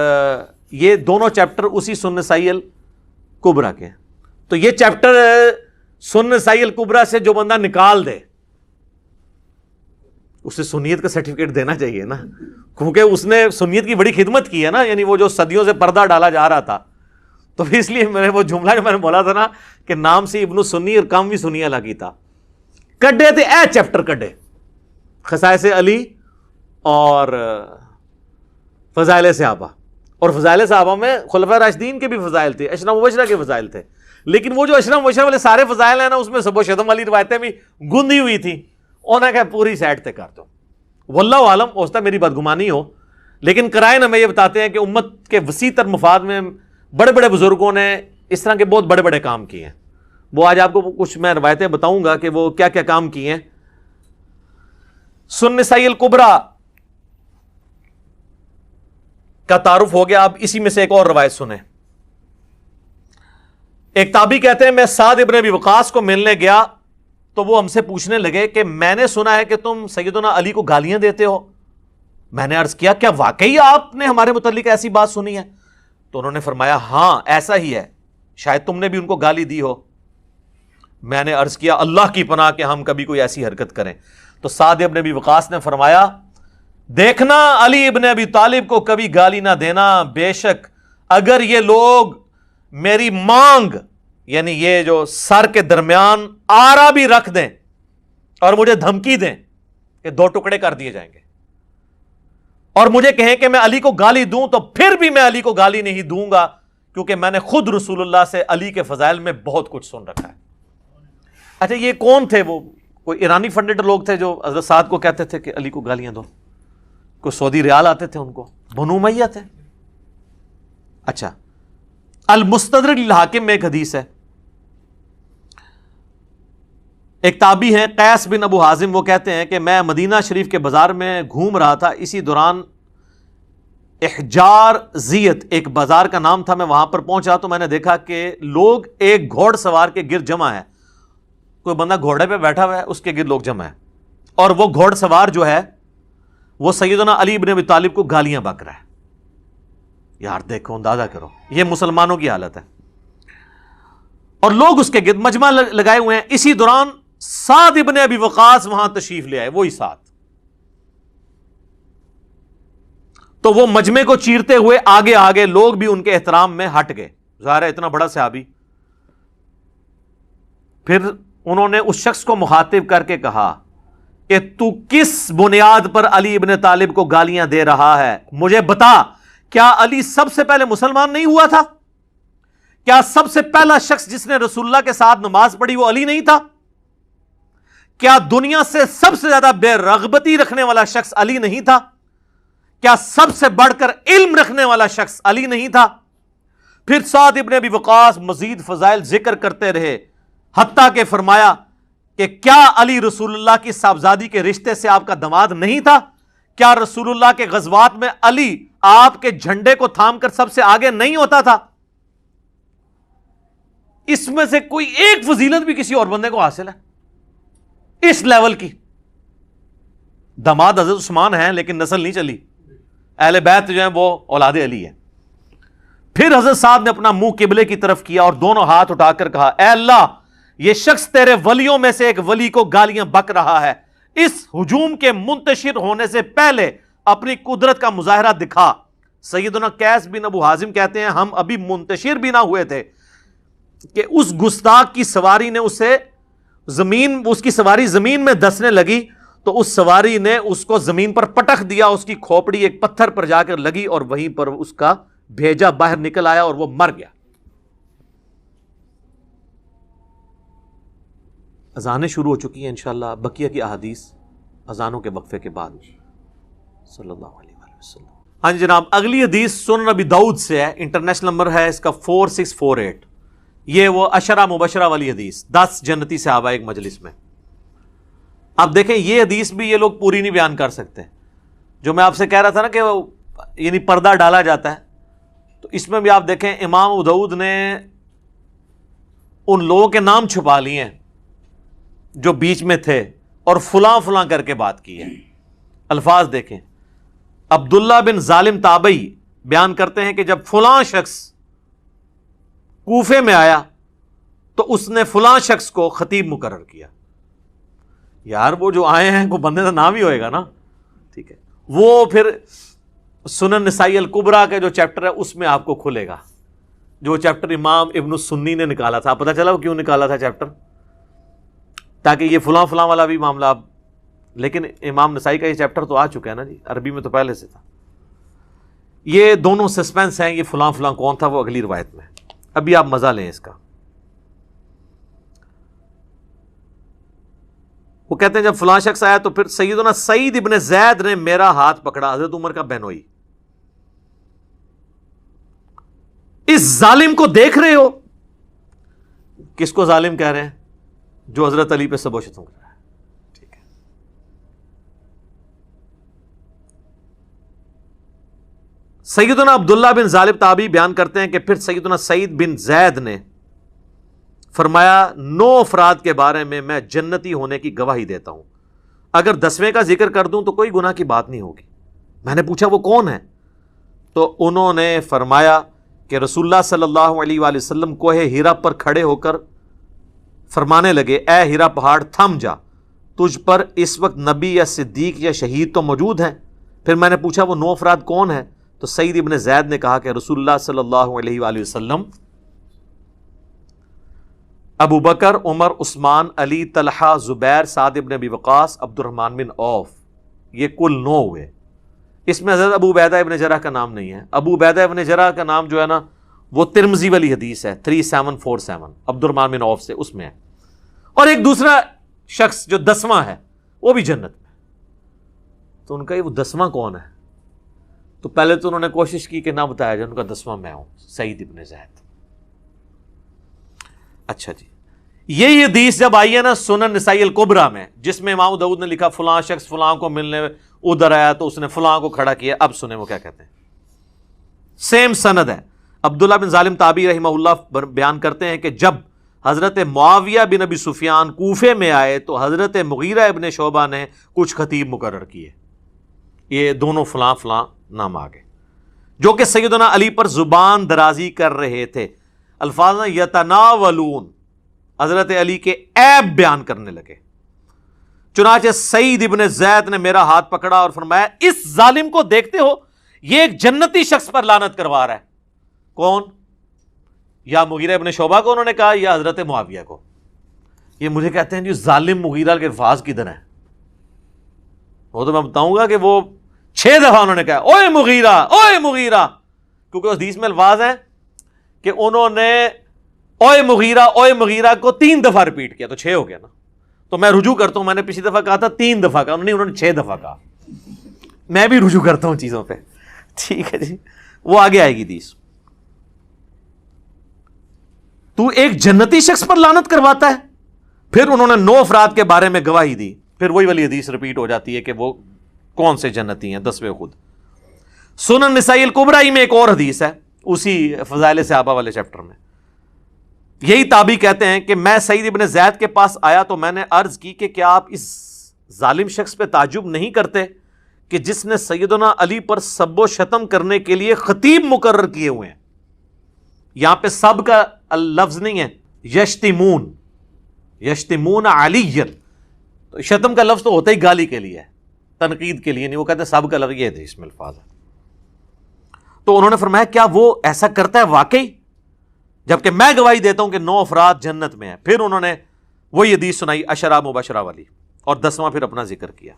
یہ دونوں چیپٹر اسی سنن نسائی الکبریٰ کے ہیں۔ تو یہ چیپٹر سنن نسائی الکبریٰ سے جو بندہ نکال دے اسے سنیت کا سرٹیفکیٹ دینا چاہیے نا، کیونکہ اس نے سنیت کی بڑی خدمت کی ہے نا، یعنی وہ جو صدیوں سے پردہ ڈالا جا رہا تھا، تو اس لیے میں نے وہ جملہ جو میں نے بولا تھا نا کہ نام سے ابن سنی اور کام بھی سنی لگی تھا، کڈے تھے اے چیپٹر کڈے خصائص علی اور فضائل صحابہ. اور فضائل صحابہ میں خلفاء راشدین کے بھی فضائل تھے, اشرا مبشرہ کے فضائل تھے, لیکن وہ جو اشرا مبشرہ والے سارے فضائل ہیں نا, اس میں سب و شتم والی روایتیں بھی گندی ہوئی تھیں, انہیں کہ پوری سائڈ تے کر دو. واللہ عالم, ہو سکتا ہے میری بدگمانی ہو, لیکن قرائن ہمیں یہ بتاتے ہیں کہ امت کے وسیع تر مفاد میں بڑے بڑے بزرگوں نے اس طرح کے بہت بڑے بڑے کام کیے ہیں. وہ آج آپ کو کچھ میں روایتیں بتاؤں گا کہ وہ کیا کیا کام کیے ہیں. سنن نسائی الکبریٰ کا تعارف ہو گیا. اب اسی میں سے ایک اور روایت سنیں. ایک تابعی کہتے ہیں میں سعد ابن ابی وقاص کو ملنے گیا تو وہ ہم سے پوچھنے لگے کہ میں نے سنا ہے کہ تم سیدنا علی کو گالیاں دیتے ہو. میں نے عرض کیا کیا واقعی آپ نے ہمارے متعلق ایسی بات سنی ہے؟ تو انہوں نے فرمایا ہاں ایسا ہی ہے, شاید تم نے بھی ان کو گالی دی ہو. میں نے عرض کیا اللہ کی پناہ کہ ہم کبھی کوئی ایسی حرکت کریں. تو سعد ابن ابی وقاص نے فرمایا دیکھنا علی ابن ابی طالب کو کبھی گالی نہ دینا, بے شک اگر یہ لوگ میری مانگ یعنی یہ جو سر کے درمیان آرا بھی رکھ دیں اور مجھے دھمکی دیں کہ 2 ٹکڑے کر دیے جائیں گے, اور مجھے کہیں کہ میں علی کو گالی دوں, تو پھر بھی میں علی کو گالی نہیں دوں گا, کیونکہ میں نے خود رسول اللہ سے علی کے فضائل میں بہت کچھ سن رکھا ہے. اچھا یہ کون تھے؟ وہ کوئی ایرانی فنڈڈ لوگ تھے جو حضرت سعد کو کہتے تھے کہ علی کو گالیاں دو. کوئی سعودی ریال آتے تھے ان کو, بنو امیہ تھے. اچھا المستدرک للحاکم میں ایک حدیث ہے, ایک تابعی ہیں قیس بن ابو حازم, وہ کہتے ہیں کہ میں مدینہ شریف کے بازار میں گھوم رہا تھا, اسی دوران احجار زیت ایک بازار کا نام تھا, میں وہاں پر پہنچا تو میں نے دیکھا کہ لوگ ایک گھوڑ سوار کے گرد جمع ہے. کوئی بندہ گھوڑے پہ بیٹھا ہوا ہے, اس کے گرد لوگ جمع ہے, اور وہ گھوڑ سوار جو ہے وہ سیدنا علی ابن ابی طالب کو گالیاں بک رہا ہے. یار دیکھو, اندازہ کرو, یہ مسلمانوں کی حالت ہے, اور لوگ اس کے گرد مجمع لگائے ہوئے ہیں. اسی دوران سعد ابن ابی وقاص وہاں تشریف لے آئے, وہی سعد. تو وہ مجمع کو چیرتے ہوئے آگے آگے, لوگ بھی ان کے احترام میں ہٹ گئے. ظاہر ہے اتنا بڑا صحابی. پھر انہوں نے اس شخص کو مخاطب کر کے کہا کہ تو کس بنیاد پر علی ابن طالب کو گالیاں دے رہا ہے؟ مجھے بتا, کیا علی سب سے پہلے مسلمان نہیں ہوا تھا؟ کیا سب سے پہلا شخص جس نے رسول اللہ کے ساتھ نماز پڑھی وہ علی نہیں تھا؟ کیا دنیا سے سب سے زیادہ بے رغبتی رکھنے والا شخص علی نہیں تھا؟ کیا سب سے بڑھ کر علم رکھنے والا شخص علی نہیں تھا؟ پھر سعد ابن ابی وقاص مزید فضائل ذکر کرتے رہے, حتیٰ کہ فرمایا کہ کیا علی رسول اللہ کی صاحبزادی کے رشتے سے آپ کا داماد نہیں تھا؟ کیا رسول اللہ کے غزوات میں علی آپ کے جھنڈے کو تھام کر سب سے آگے نہیں ہوتا تھا؟ اس میں سے کوئی ایک فضیلت بھی کسی اور بندے کو حاصل ہے اس لیول کی؟ داماد حضرت عثمان ہیں لیکن نسل نہیں چلی, اہل بیت جو ہیں وہ اولاد علی ہے. پھر حضرت صاحب نے اپنا منہ قبلے کی طرف کیا اور دونوں ہاتھ اٹھا کر کہا اے اللہ, یہ شخص تیرے ولیوں میں سے ایک ولی کو گالیاں بک رہا ہے, اس ہجوم کے منتشر ہونے سے پہلے اپنی قدرت کا مظاہرہ دکھا. سیدنا قیس بن ابو حازم کہتے ہیں ہم ابھی منتشر بھی نہ ہوئے تھے کہ اس گستاخ کی سواری نے اس کی سواری زمین میں دسنے لگی, تو اس سواری نے اس کو زمین پر پٹخ دیا, اس کی کھوپڑی ایک پتھر پر جا کر لگی اور وہیں پر اس کا بھیجا باہر نکل آیا اور وہ مر گیا. اذانیں شروع ہو چکی ہیں انشاءاللہ, بقیہ کی احادیث اذانوں کے وقفے کے بعد صلی اللہ علیہ وسلم. ہاں جی جناب, اگلی حدیث سنن ابی داؤد سے ہے, انٹرنیشنل نمبر ہے اس کا 4648. یہ وہ عشرہ مبشرہ والی حدیث, 10 جنتی صحابہ ایک مجلس میں. آپ دیکھیں یہ حدیث بھی یہ لوگ پوری نہیں بیان کر سکتے. جو میں آپ سے کہہ رہا تھا نا کہ یعنی پردہ ڈالا جاتا ہے, تو اس میں بھی آپ دیکھیں امام ابو داؤد نے ان لوگوں کے نام چھپا لیے ہیں جو بیچ میں تھے اور فلاں فلاں کر کے بات کی ہے. الفاظ دیکھیں, عبداللہ بن ظالم تابعی بیان کرتے ہیں کہ جب فلاں شخص کوفے میں آیا تو اس نے فلاں شخص کو خطیب مقرر کیا. یار وہ جو آئے ہیں وہ بندے کا نام ہی ہوئے گا نا, ٹھیک ہے. وہ پھر سنن نسائی الکبریٰ کے جو چیپٹر ہے اس میں آپ کو کھلے گا, جو چیپٹر امام ابن السنی نے نکالا تھا. پتہ چلا وہ کیوں نکالا تھا چیپٹر؟ تاکہ یہ فلاں فلاں والا بھی معاملہ آپ لیکن امام نسائی کا یہ چیپٹر تو آ چکا ہے نا جی، عربی میں تو پہلے سے تھا. یہ دونوں سسپینس ہیں، یہ فلاں فلاں کون تھا وہ اگلی روایت میں. ابھی آپ مزہ لیں اس کا. وہ کہتے ہیں جب فلاں شخص آیا تو پھر سیدنا سعید ابن زید نے میرا ہاتھ پکڑا، حضرت عمر کا بہنوئی. اس ظالم کو دیکھ رہے ہو؟ کس کو ظالم کہہ رہے ہیں؟ جو حضرت علی پہ سب و شتم کر رہا ہے. ٹھیک ہے. سیدنا عبداللہ بن ظالب تابعی بیان کرتے ہیں کہ پھر سیدنا سعید بن زید نے فرمایا 9 افراد کے بارے میں جنتی ہونے کی گواہی دیتا ہوں، اگر 10ویں کا ذکر کر دوں تو کوئی گناہ کی بات نہیں ہوگی. میں نے پوچھا وہ کون ہے؟ تو انہوں نے فرمایا کہ رسول اللہ صلی اللہ علیہ وآلہ وسلم کوہ ہیرا پر کھڑے ہو کر فرمانے لگے، اے ہیرا پہاڑ تھم جا، تجھ پر اس وقت نبی یا صدیق یا شہید تو موجود ہیں. پھر میں نے پوچھا وہ 9 افراد کون ہیں؟ تو سعید ابن زید نے کہا کہ رسول اللہ صلی اللہ علیہ وآلہ وسلم، ابو بکر، عمر، عثمان، علی، طلحہ، زبیر، سعد ابن ابی وقاص، عبد الرحمن بن عوف. یہ کل 9 ہوئے. اس میں حضرت ابو عبیدہ ابن جرح کا نام نہیں ہے. ابو عبیدہ ابن جرح کا نام جو ہے نا وہ ترمذی والی حدیث ہے 3747 عبد الرحمن بن عوف سے، اس میں ہے. اور ایک دوسرا شخص جو 10واں ہے وہ بھی جنت میں. تو ان کا یہ وہ 10واں کون ہے؟ تو پہلے تو انہوں نے کوشش کی کہ نہ بتایا جائے. ان کا 10واں میں ہوں، سعید ابن زید. اچھا جی، یہی حدیث جب آئی ہے نا سنن نسائی الکبریٰ میں، جس میں امام داؤد نے لکھا فلاں شخص فلاں کو ملنے ادھر آیا تو اس نے فلاں کو کھڑا کیا. اب سنیں وہ کیا کہتے ہیں. سیم سند ہے. عبداللہ بن ظالم تابعی رحمہ اللہ بیان کرتے ہیں کہ جب حضرت معاویہ بن ابی سفیان کوفے میں آئے تو حضرت مغیرہ ابن شعبہ نے کچھ خطیب مقرر کیے. یہ دونوں فلاں فلاں نام آگے، جو کہ سیدنا علی پر زبان درازی کر رہے تھے. الفاظ یتناولون، حضرت علی کے عیب بیان کرنے لگے. چنانچہ سعید ابن زید نے میرا ہاتھ پکڑا اور فرمایا اس ظالم کو دیکھتے ہو؟ یہ ایک جنتی شخص پر لعنت کروا رہا ہے. کون؟ یا مغیرہ ابن شعبہ کو انہوں نے کہا یا حضرت معاویہ کو. یہ مجھے کہتے ہیں جی ظالم مغیرہ کے الفاظ کدھر ہیں؟ وہ تو میں بتاؤں گا کہ وہ 6 دفعہ انہوں نے کہا اوئے مغیرہ، اوئے مغیرہ، کیونکہ اس حدیث میں الفاظ ہیں کہ انہوں نے اوئے مغیرہ کو 3 دفعہ ریپیٹ کیا، تو 6 ہو گیا نا. تو میں رجوع کرتا ہوں، میں نے پچھلی دفعہ کہا تھا 3 دفعہ کہا، انہوں نے 6 دفعہ کہا. میں بھی رجوع کرتا ہوں چیزوں پہ. ٹھیک ہے جی، وہ آگے آئے گی حدیث. تو ایک جنتی شخص پر لعنت کرواتا ہے. پھر انہوں نے 9 افراد کے بارے میں گواہی دی. پھر وہی والی حدیث ریپیٹ ہو جاتی ہے کہ وہ کون سے جنتی ہیں، 10ویں خود. سنن نسائی الکبریٰ میں ایک اور حدیث ہے اسی فضائل صحابہ والے چیپٹر میں. یہی تابعی کہتے ہیں کہ میں سعید ابن زید کے پاس آیا تو میں نے عرض کی کہ کیا آپ اس ظالم شخص پہ تعجب نہیں کرتے کہ جس نے سیدنا علی پر سب و شتم کرنے کے لیے خطیب مقرر کیے ہوئے ہیں. یہاں پہ سب کا لفظ نہیں ہے، یشتمون علی. تو شتم کا لفظ تو ہوتا ہی گالی کے لیے ہے، تنقید کے لیے نہیں. وہ کہتے ہیں سب کا لفظ یہ تھے، اس میں الفاظ ہے. تو انہوں نے فرمایا کیا وہ ایسا کرتا ہے واقعی؟ جبکہ میں گواہی دیتا ہوں کہ 9 افراد جنت میں ہیں. پھر انہوں نے وہی حدیث سنائی عشرہ مبشرہ والی، اور 10واں پھر اپنا ذکر کیا.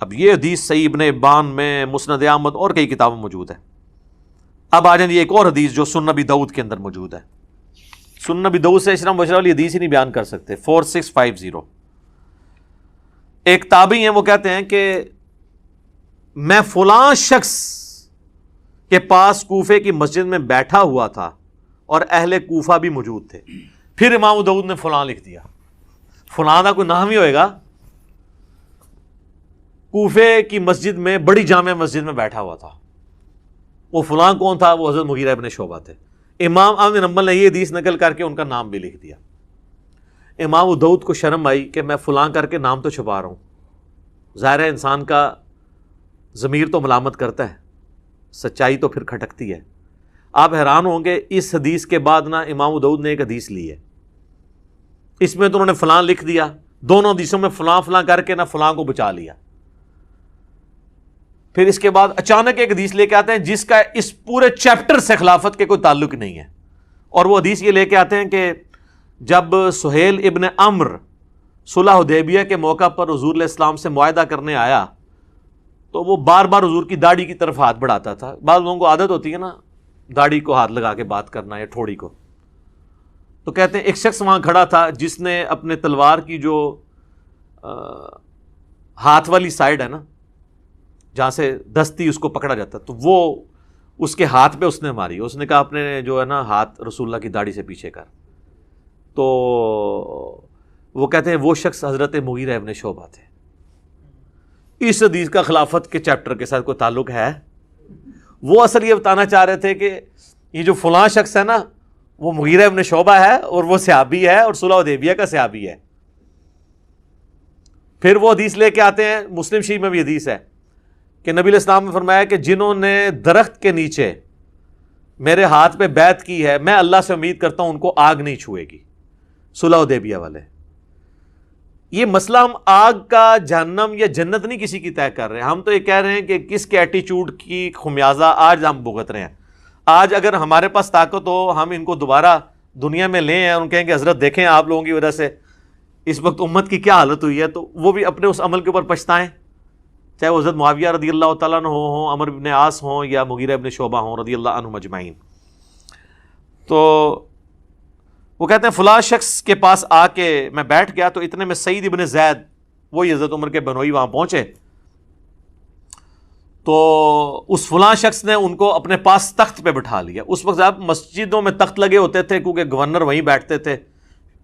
اب یہ حدیث صحیح ابن حبان میں، مسند احمد اور کئی کتابوں موجود ہے. اب آ جائیں ایک اور حدیث جو سنن نبی داؤد کے اندر موجود ہے. سنن نبی داؤد سے عشرہ مبشرہ والی حدیث ہی نہیں بیان کر سکتے. 4650 ایک تابعی ہیں، وہ کہتے ہیں کہ میں فلاں شخص کے پاس کوفے کی مسجد میں بیٹھا ہوا تھا اور اہل کوفہ بھی موجود تھے. پھر امام داؤد نے فلاں لکھ دیا. فلاں کا کوئی نام ہی ہوئے گا. کوفے کی مسجد میں، بڑی جامع مسجد میں بیٹھا ہوا تھا. وہ فلاں کون تھا؟ وہ حضرت مغیرہ ابن شعبہ تھے. امام احمد بن حنبل نے یہ حدیث نقل کر کے ان کا نام بھی لکھ دیا. امام داؤد کو شرم آئی کہ میں فلاں کر کے نام تو چھپا رہا ہوں. ظاہر ہے انسان کا ضمیر تو ملامت کرتا ہے، سچائی تو پھر کھٹکتی ہے. آپ حیران ہوں گے اس حدیث کے بعد نا امام داؤد نے ایک حدیث لی ہے، اس میں تو انہوں نے فلاں لکھ دیا. دونوں حدیثوں میں فلاں فلاں کر کے نا فلاں کو بچا لیا. پھر اس کے بعد اچانک ایک حدیث لے کے آتے ہیں جس کا اس پورے چیپٹر سے خلافت کے کوئی تعلق نہیں ہے. اور وہ حدیث یہ لے کے آتے ہیں کہ جب سہیل ابن عمرو صلح حدیبیہ کے موقع پر حضور علیہ السلام سے معاہدہ کرنے آیا تو وہ بار بار حضور کی داڑھی کی طرف ہاتھ بڑھاتا تھا. بعض لوگوں کو عادت ہوتی ہے نا داڑھی کو ہاتھ لگا کے بات کرنا یا ٹھوڑی کو. تو کہتے ہیں ایک شخص وہاں کھڑا تھا جس نے اپنے تلوار کی جو ہاتھ والی سائڈ ہے نا جہاں سے دستی اس کو پکڑا جاتا تو وہ اس کے ہاتھ پہ اس نے ماری. اس نے کہا اپنے جو ہے نا ہاتھ رسول اللہ کی داڑھی سے پیچھے کر. تو وہ کہتے ہیں وہ شخص حضرت مغیرہ ابن شعبہ تھے. اس حدیث کا خلافت کے چیپٹر کے ساتھ کوئی تعلق ہے؟ وہ اصل یہ بتانا چاہ رہے تھے کہ یہ جو فلاں شخص ہے نا وہ مغیرہ ابن شعبہ ہے اور وہ صحابی ہے اور صلح حدیبیہ کا صحابی ہے. پھر وہ حدیث لے کے آتے ہیں, مسلم شریف میں بھی حدیث ہے کہ نبی علیہ السلام نے فرمایا کہ جنہوں نے درخت کے نیچے میرے ہاتھ پہ بیعت کی ہے میں اللہ سے امید کرتا ہوں ان کو آگ نہیں چھوئے گی. صلح حدیبیہ والے. یہ مسئلہ ہم آگ کا جہنم یا جنت نہیں کسی کی طے کر رہے ہیں, ہم تو یہ کہہ رہے ہیں کہ کس کے ایٹیچیوڈ کی خمیازہ آج ہم بھگت رہے ہیں. آج اگر ہمارے پاس طاقت ہو ہم ان کو دوبارہ دنیا میں لیں اور ان کہیں کہ حضرت دیکھیں آپ لوگوں کی وجہ سے اس وقت امت کی کیا حالت ہوئی ہے, تو وہ بھی اپنے اس عمل کے اوپر پچھتائیں, چاہے وہ حضرت معاویہ رضی اللہ تعالیٰ عنہ ہوں, عمر بن عاص ہوں یا مغیرہ ابن شعبہ ہوں رضی اللہ عنہم اجمعین. تو وہ کہتے ہیں فلاں شخص کے پاس آ کے میں بیٹھ گیا تو اتنے میں سعید ابن زید وہی حضرت عمر کے بنوئی وہاں پہنچے. تو اس فلاں شخص نے ان کو اپنے پاس تخت پہ بٹھا لیا. اس وقت آپ مسجدوں میں تخت لگے ہوتے تھے کیونکہ گورنر وہیں بیٹھتے تھے,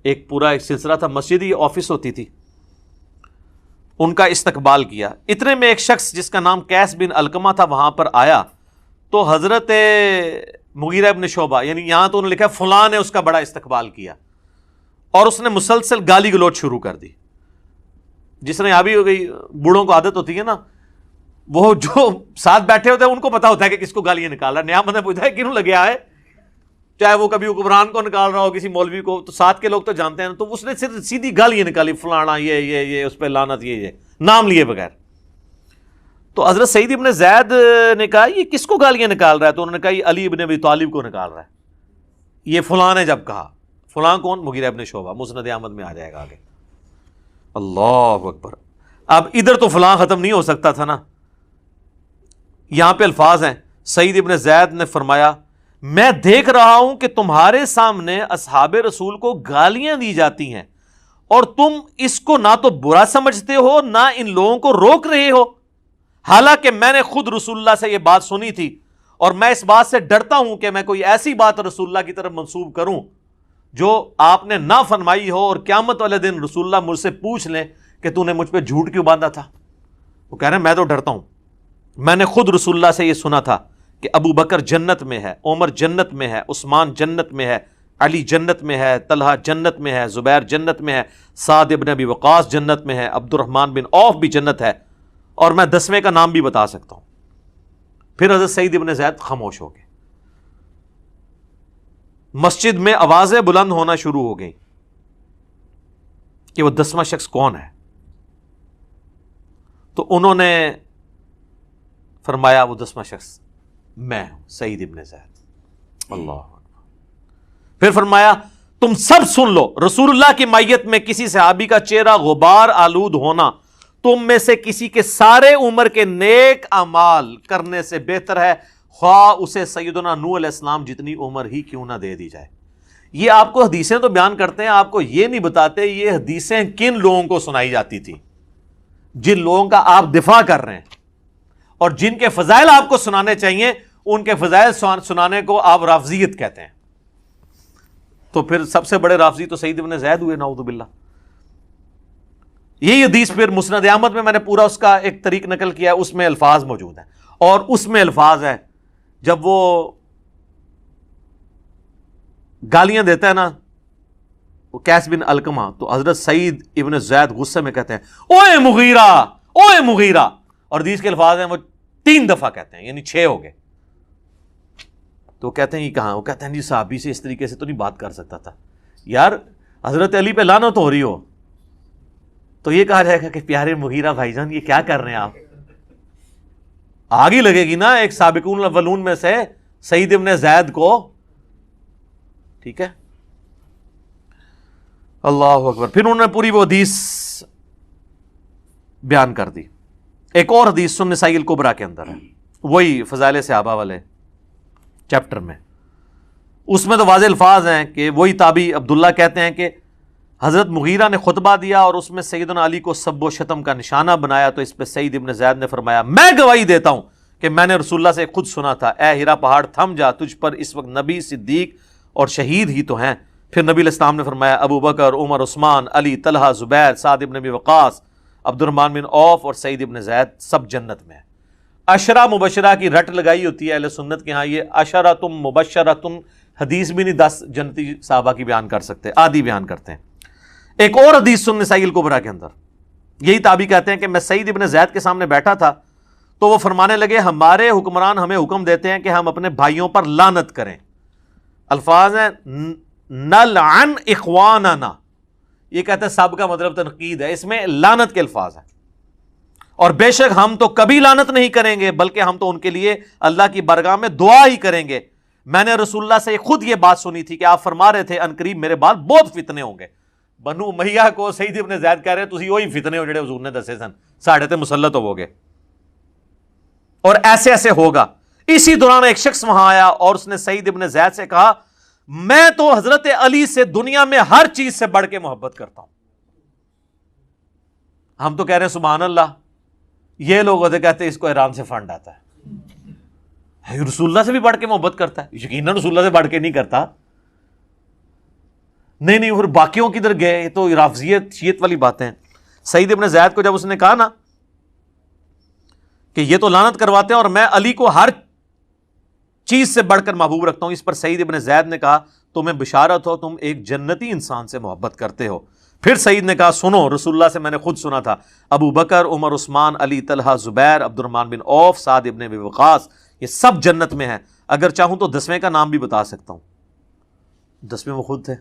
ایک پورا ایک سلسلہ تھا, مسجد ہی آفس ہوتی تھی. ان کا استقبال کیا. اتنے میں ایک شخص جس کا نام قیس بن علقمہ تھا وہاں پر آیا تو حضرت مغیرہ ابن شعبہ یعنی یہاں تو انہوں نے لکھا فلاں نے اس کا بڑا استقبال کیا اور اس نے مسلسل گالی گلوچ شروع کر دی. جس نے یہاں بھی ہو گئی, بوڑھوں کو عادت ہوتی ہے نا, وہ جو ساتھ بیٹھے ہوتے ہیں ان کو پتا ہوتا ہے کہ کس کو گالیاں نکال رہا ہے. نیا بندہ پوچھتا ہے کیوں لگے آئے, چاہے وہ کبھی حکمران کو نکال رہا ہو کسی مولوی کو, تو ساتھ کے لوگ تو جانتے ہیں. تو اس نے صرف سیدھی گالیاں نکالی, فلانا یہ اس پہ لعنت, یہ نام لیے بغیر. تو حضرت سعید ابن زید نے کہا یہ کس کو گالیاں نکال رہا ہے؟ تو انہوں نے کہا یہ علی ابن ابی طالب کو نکال رہا ہے. یہ فلاں نے جب کہا, فلاں کون؟ مغیرہ ابن شعبہ, مسند احمد میں آ جائے گا آگے. اللہ اکبر. اب ادھر تو فلاں ختم نہیں ہو سکتا تھا نا, یہاں پہ الفاظ ہیں. سعید ابن زید نے فرمایا میں دیکھ رہا ہوں کہ تمہارے سامنے اصحاب رسول کو گالیاں دی جاتی ہیں اور تم اس کو نہ تو برا سمجھتے ہو نہ ان لوگوں کو روک رہے ہو, حالانکہ میں نے خود رسول اللہ سے یہ بات سنی تھی اور میں اس بات سے ڈرتا ہوں کہ میں کوئی ایسی بات رسول اللہ کی طرف منسوب کروں جو آپ نے نہ فرمائی ہو اور قیامت والے دن رسول اللہ مجھ سے پوچھ لیں کہ تو نے مجھ پہ جھوٹ کیوں باندھا تھا. وہ کہہ رہے ہیں میں تو ڈرتا ہوں, میں نے خود رسول اللہ سے یہ سنا تھا کہ ابو بکر جنت میں ہے, عمر جنت میں ہے, عثمان جنت میں ہے, علی جنت میں ہے, طلحہ جنت میں ہے, زبیر جنت میں ہے, سعد ابن ابی وقاص جنت میں ہے, عبد الرحمن بن عوف بھی جنت ہے, اور میں 10ویں کا نام بھی بتا سکتا ہوں. پھر حضرت سعید ابن زید خاموش ہو گئے. مسجد میں آوازیں بلند ہونا شروع ہو گئیں کہ وہ 10واں شخص کون ہے. تو انہوں نے فرمایا وہ 10واں شخص میں ہوں, سعید ابن زید. اللہ. پھر فرمایا تم سب سن لو, رسول اللہ کی مائیت میں کسی صحابی کا چہرہ غبار آلود ہونا تم میں سے کسی کے سارے عمر کے نیک اعمال کرنے سے بہتر ہے, خواہ اسے سیدنا نوح علیہ السلام جتنی عمر ہی کیوں نہ دے دی جائے. یہ آپ کو حدیثیں تو بیان کرتے ہیں, آپ کو یہ نہیں بتاتے یہ حدیثیں کن لوگوں کو سنائی جاتی تھی, جن لوگوں کا آپ دفاع کر رہے ہیں اور جن کے فضائل آپ کو سنانے چاہیے ان کے فضائل سنانے کو آپ رافضیت کہتے ہیں. تو پھر سب سے بڑے رافضی تو سعید ابن زید ہوئے, نعوذ باللہ. یہی حدیث پھر مسند احمد میں نے پورا اس کا ایک طریق نقل کیا, اس میں الفاظ موجود ہیں, اور اس میں الفاظ ہے جب وہ گالیاں دیتا ہے نا وہ قیس بن علقمہ, تو حضرت سعید ابن زید غصے میں کہتے ہیں اوے مغیرہ, اوے مغیرہ, اور حدیث کے الفاظ ہیں وہ 3 دفعہ کہتے ہیں, یعنی 6 ہو گئے. تو کہتے ہیں یہ کہاں؟ وہ کہتے ہیں جی صحابی سے اس طریقے سے تو نہیں بات کر سکتا تھا. یار حضرت علی پہ لعنت ہو رہی ہو تو یہ کہا جائے گا کہ پیارے مغیرہ بھائی جان یہ کیا کر رہے ہیں آپ؟ آگ ہی لگے گی نا ایک سابقون الاولون میں سے سعید ابن زید کو. ٹھیک ہے. اللہ اکبر. پھر انہوں نے پوری وہ حدیث بیان کر دی. ایک اور حدیث سنن نسائی الکبریٰ کے اندر ہے، وہی فضائل صحابہ والے چیپٹر میں. اس میں تو واضح الفاظ ہیں کہ وہی تابعی عبداللہ کہتے ہیں کہ حضرت مغیرہ نے خطبہ دیا اور اس میں سیدنا علی کو سب و شتم کا نشانہ بنایا، تو اس پہ سعید ابن زید نے فرمایا میں گواہی دیتا ہوں کہ میں نے رسول اللہ سے خود سنا تھا، اے ہیرا پہاڑ تھم جا، تجھ پر اس وقت نبی، صدیق اور شہید ہی تو ہیں. پھر نبی علیہ السلام نے فرمایا ابو بکر، عمر، عثمان، علی، طلحہ، زبیر، سعد ابن ابی وقاص، عبد الرحمن بن عوف اور سعید ابن زید سب جنت میں ہیں. عشرہ مبشرہ کی رٹ لگائی ہوتی ہے اہل سنت کے ہاں، یہ عشرۃ مبشرۃ حدیث بھی نہیں 10 جنتی صحابہ کی بیان کر سکتے، آدھی بیان کرتے ہیں. ایک اور حدیث سنن نسائی الکبریٰ کے اندر یہی تابعی کہتے ہیں کہ میں سعید ابن زید کے سامنے بیٹھا تھا تو وہ فرمانے لگے ہمارے حکمران ہمیں حکم دیتے ہیں کہ ہم اپنے بھائیوں پر لعنت کریں. الفاظ ہیں نلعن اخواننا، یہ کہتے ہیں سب کا مطلب تنقید ہے، اس میں لعنت کے الفاظ ہیں. اور بے شک ہم تو کبھی لعنت نہیں کریں گے بلکہ ہم تو ان کے لیے اللہ کی بارگاہ میں دعا ہی کریں گے. میں نے رسول اللہ سے خود یہ بات سنی تھی کہ آپ فرما رہے تھے ان قریب میرے بعد بہت فتنے ہوں گے. بنو امیہ کو سعید ابن زید کہہ رہے تسی وہی فتنے ہو جڑے حضور نے دسے سن، ساڑھے تے مسلط ہو گے اور ایسے ایسے ہوگا. اسی دوران ایک شخص وہاں آیا اور اس نے سعید ابن زید سے کہا میں تو حضرت علی سے دنیا میں ہر چیز سے بڑھ کے محبت کرتا ہوں. ہم تو کہہ رہے ہیں سبحان اللہ، یہ لوگ ہوتے کہتے ہیں اس کو ایران سے فنڈ آتا ہے، رسول اللہ سے بھی بڑھ کے محبت کرتا ہے. یقیناً رسول اللہ سے بڑھ کے نہیں کرتا. نہیں اور باقیوں کدھر گئے، یہ تو رافضیت شیعت والی باتیں ہیں. سعید ابن زید کو جب اس نے کہا نا کہ یہ تو لعنت کرواتے ہیں اور میں علی کو ہر چیز سے بڑھ کر محبوب رکھتا ہوں، اس پر سعید ابن زید نے کہا تمہیں بشارت ہو، تم ایک جنتی انسان سے محبت کرتے ہو. پھر سعید نے کہا سنو، رسول اللہ سے میں نے خود سنا تھا ابو بکر، عمر، عثمان، علی، طلحہ، زبیر، عبد الرحمن بن عوف، سعد ابن ابی وقاص یہ سب جنت میں ہیں. اگر چاہوں تو 10ویں کا نام بھی بتا سکتا ہوں. 10ویں وہ خود تھے.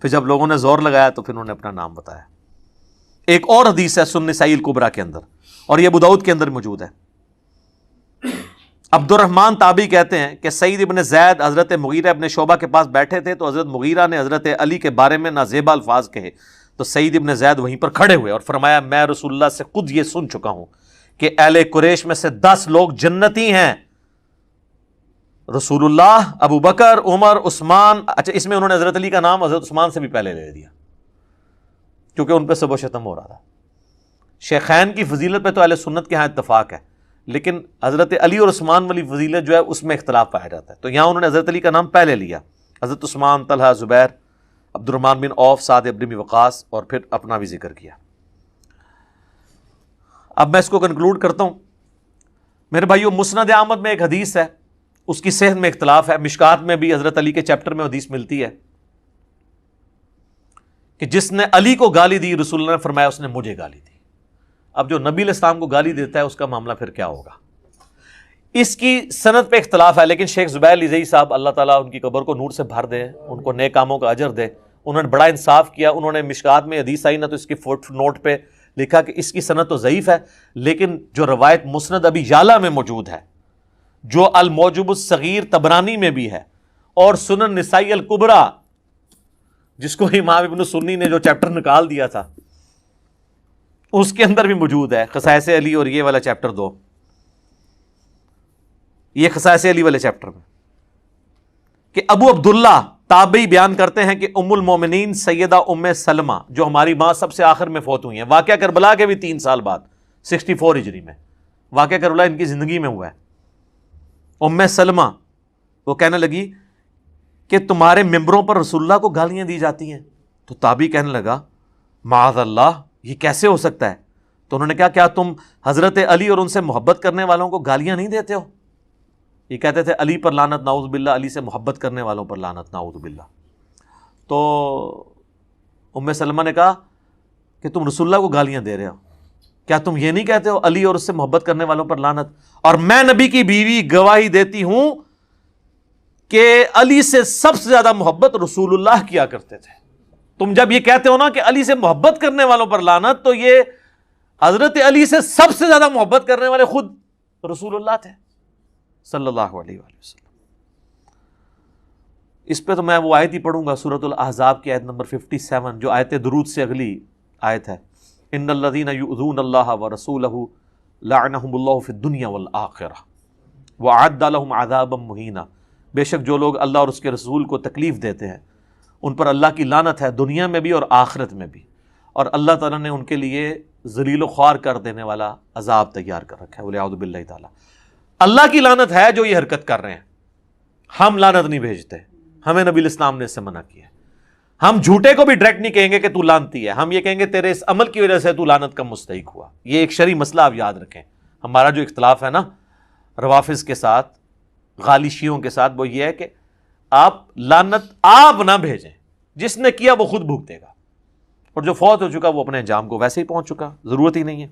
پھر جب لوگوں نے زور لگایا تو پھر انہوں نے اپنا نام بتایا. ایک اور حدیث ہے سنن نسائی الکبریٰ کے اندر اور یہ ابو داؤد کے اندر موجود ہے. عبد الرحمن تابعی کہتے ہیں کہ سعید ابن زید حضرت مغیرہ ابن شعبہ کے پاس بیٹھے تھے تو حضرت مغیرہ نے حضرت علی کے بارے میں نازیبا الفاظ کہے تو سعید ابن زید وہیں پر کھڑے ہوئے اور فرمایا میں رسول اللہ سے خود یہ سن چکا ہوں کہ اہل قریش میں سے 10 لوگ جنتی ہیں، رسول اللہ، ابو بکر، عمر، عثمان. اچھا اس میں انہوں نے حضرت علی کا نام حضرت عثمان سے بھی پہلے لے دیا کیونکہ ان پہ سب و شتم ہو رہا تھا. شیخین کی فضیلت پہ تو اہل سنت کے ہاں اتفاق ہے، لیکن حضرت علی اور عثمان والی فضیلت جو ہے اس میں اختلاف پایا جاتا ہے. تو یہاں انہوں نے حضرت علی کا نام پہلے لیا، حضرت عثمان، طلحہ، زبیر، عبد الرحمن بن عوف، سعد ابن ابی وقاص اور پھر اپنا بھی ذکر کیا. اب میں اس کو کنکلوڈ کرتا ہوں. میرے بھائیو مسند احمد میں ایک حدیث ہے، اس کی صحت میں اختلاف ہے. مشکات میں بھی حضرت علی کے چیپٹر میں حدیث ملتی ہے کہ جس نے علی کو گالی دی رسول اللہ نے فرمایا اس نے مجھے گالی دی. اب جو نبی علیہ السلام کو گالی دیتا ہے اس کا معاملہ پھر کیا ہوگا؟ اس کی سند پہ اختلاف ہے، لیکن شیخ زبیر لیزئی صاحب اللہ تعالیٰ ان کی قبر کو نور سے بھر دے، ان کو نیک کاموں کا اجر دے، انہوں نے بڑا انصاف کیا. انہوں نے مشکات میں حدیث آئی نا تو اس کی فوٹ نوٹ پہ لکھا کہ اس کی سند تو ضعیف ہے، لیکن جو روایت مسند ابی یعلا میں موجود ہے، جو الموجب الصغیر طبرانی میں بھی ہے اور سنن نسائی الکبریٰ جس کو امام ابن سنی نے جو چیپٹر نکال دیا تھا اس کے اندر بھی موجود ہے، خصائص علی اور یہ والا چیپٹر 2، یہ خصائص علی والے چیپٹر میں کہ ابو عبداللہ تابعی بیان کرتے ہیں کہ ام المومنین سیدہ ام سلمہ جو ہماری ماں سب سے آخر میں فوت ہوئی ہیں، واقعہ کربلا کے بھی 3 سال بعد 64 ہجری میں واقعہ کربلا ان کی زندگی میں ہوا ہے. ام سلمہ وہ کہنے لگی کہ تمہارے ممبروں پر رسول اللہ کو گالیاں دی جاتی ہیں. تو تابعی کہنے لگا معاذ اللہ یہ کیسے ہو سکتا ہے؟ تو انہوں نے کہا کیا تم حضرت علی اور ان سے محبت کرنے والوں کو گالیاں نہیں دیتے ہو؟ یہ کہتے تھے علی پر لعنت نعوذ باللہ، علی سے محبت کرنے والوں پر لعنت نعوذ باللہ. تو ام سلمہ نے کہا کہ تم رسول اللہ کو گالیاں دے رہے ہو، کیا تم یہ نہیں کہتے ہو علی اور اس سے محبت کرنے والوں پر لعنت؟ اور میں نبی کی بیوی گواہی دیتی ہوں کہ علی سے سب سے زیادہ محبت رسول اللہ کیا کرتے تھے. تم جب یہ کہتے ہو نا کہ علی سے محبت کرنے والوں پر لعنت، تو یہ حضرت علی سے سب سے زیادہ محبت کرنے والے خود رسول اللہ تھے صلی اللہ علیہ وآلہ وسلم. اس پہ تو میں وہ آیت ہی پڑھوں گا، سورۃ الاحزاب کی آیت نمبر 57 جو آیت درود سے اگلی آیت ہے، ان الذین یؤذون اللہ ورسولہ لعنہم اللہ فی الدنیا والآخرہ وأعد لهم عذابا مہینا، بے شک جو لوگ اللہ اور اس کے رسول کو تکلیف دیتے ہیں ان پر اللہ کی لعنت ہے دنیا میں بھی اور آخرت میں بھی، اور اللہ تعالیٰ نے ان کے لیے ذلیل و خوار کر دینے والا عذاب تیار کر رکھا ہے، والعیاذ باللہ تعالیٰ۔ اللہ کی لعنت ہے جو یہ حرکت کر رہے ہیں، ہم لعنت نہیں بھیجتے، ہمیں نبی الاسلام نے اس سے منع کیا ہے۔ ہم جھوٹے کو بھی ڈائریکٹ نہیں کہیں گے کہ تو لعنتی ہے، ہم یہ کہیں گے تیرے اس عمل کی وجہ سے تو لعنت کا مستحق ہوا۔ یہ ایک شرعی مسئلہ آپ یاد رکھیں۔ ہمارا جو اختلاف ہے نا روافظ کے ساتھ، غالی شیعوں کے ساتھ، وہ یہ ہے کہ آپ لعنت آپ نہ بھیجیں، جس نے کیا وہ خود بھگتے گا، اور جو فوت ہو چکا وہ اپنے انجام کو ویسے ہی پہنچ چکا، ضرورت ہی نہیں ہے۔